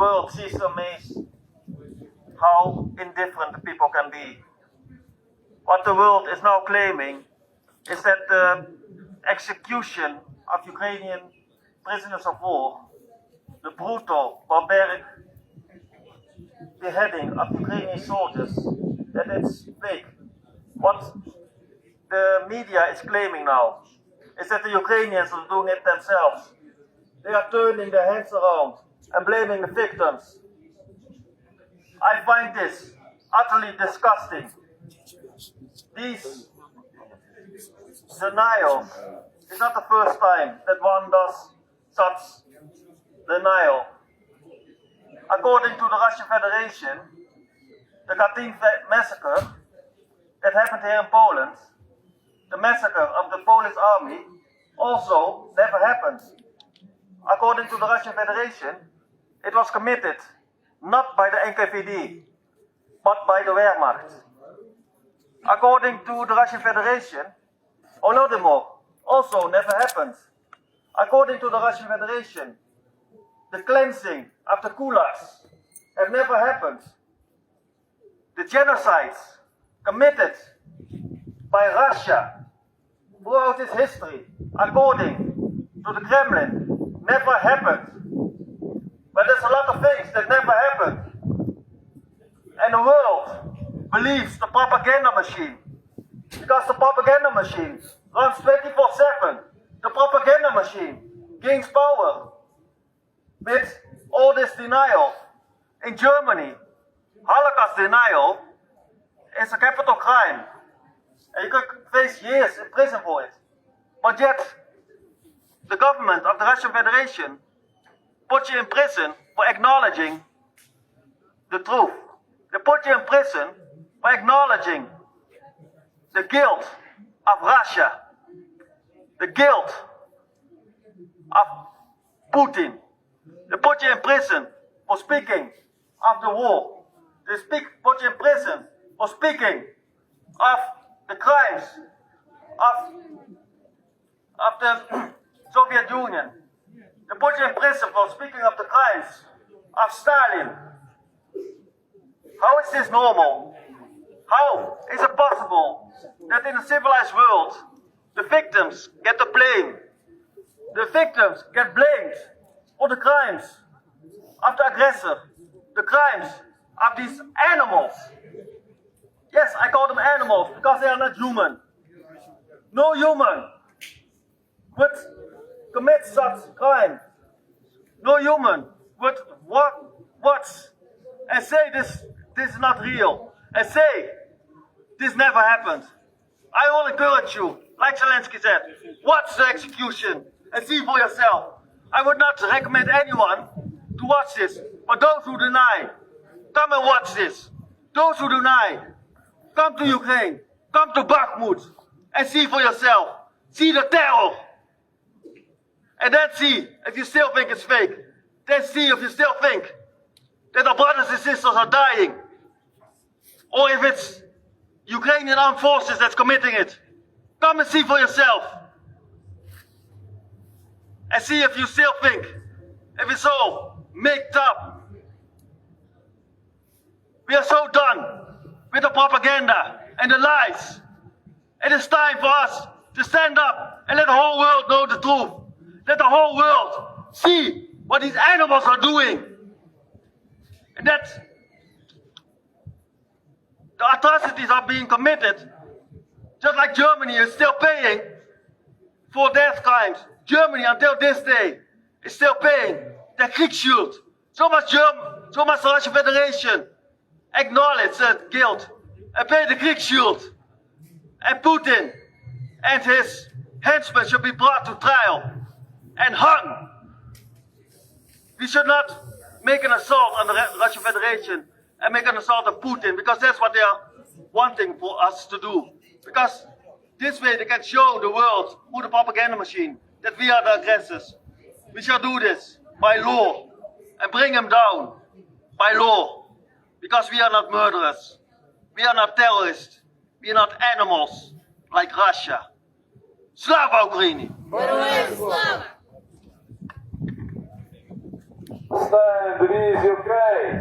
world sees amazed how indifferent the people can be. What the world is now claiming is that the execution of Ukrainian prisoners of war, the brutal, barbaric beheading of Ukrainian soldiers, that it's fake. What the media is claiming now is that the Ukrainians are doing it themselves. They are turning their heads around and blaming the victims. I find this utterly disgusting. These denials is not the first time that one does such denial. According to the Russian Federation, the Katyn massacre that happened here in Poland, the massacre of the Polish army, also never happened. According to the Russian Federation, it was committed not by the NKVD, but by the Wehrmacht. According to the Russian Federation, Holodomor also never happened. According to the Russian Federation, the cleansing of the kulaks have never happened. The genocides committed by Russia throughout its history, according to the Kremlin, never happened. But there's a lot of things that never happened. And the world believes the propaganda machine. Because the propaganda machine runs 24/7. The propaganda machine gains power with all this denial. In Germany, Holocaust denial is a capital crime. And you could face years in prison for it. But yet, the government of the Russian Federation put you in prison for acknowledging the truth. They put you in prison for acknowledging the guilt of Russia, the guilt of Putin. They put you in prison for speaking of the war. They put you in prison for speaking of the crimes of the Soviet Union. They put you in prison for speaking of the crimes of Stalin. How is this normal? How is it possible that in a civilized world, the victims get the blame? The victims get blamed for the crimes of the aggressor, the crimes of these animals. Yes, I call them animals because they are not human. No human would commit such crime. No human would watch and say this is not real, and say this never happened. I will encourage you, like Zelensky said, watch the execution and see for yourself. I would not recommend anyone to watch this, but those who deny, come and watch this. Those who deny, come to Ukraine, come to Bakhmut, and see for yourself. See the terror. And then see if you still think it's fake. Then see if you still think that our brothers and sisters are dying. Or if it's Ukrainian armed forces that's committing it. Come and see for yourself. And see if you still think, if it's all made up. We are so done with the propaganda and the lies. It is time for us to stand up and let the whole world know the truth. Let the whole world see what these animals are doing. And that the atrocities are being committed, just like Germany is still paying for death crimes. Germany, until this day, is still paying their Kriegsschild. So much the Russian Federation acknowledge that guilt and pay the Kriegsschild. And Putin and his henchmen should be brought to trial and hung. We should not make an assault on the Russian Federation and make an assault on Putin, because that's what they are wanting for us to do. Because this way they can show the world through the propaganda machine that we are the aggressors. We shall do this by law and bring them down by law, because we are not murderers. We are not terrorists. We are not animals like Russia. Slava Ukraini! Героям слава! stand, release your cry.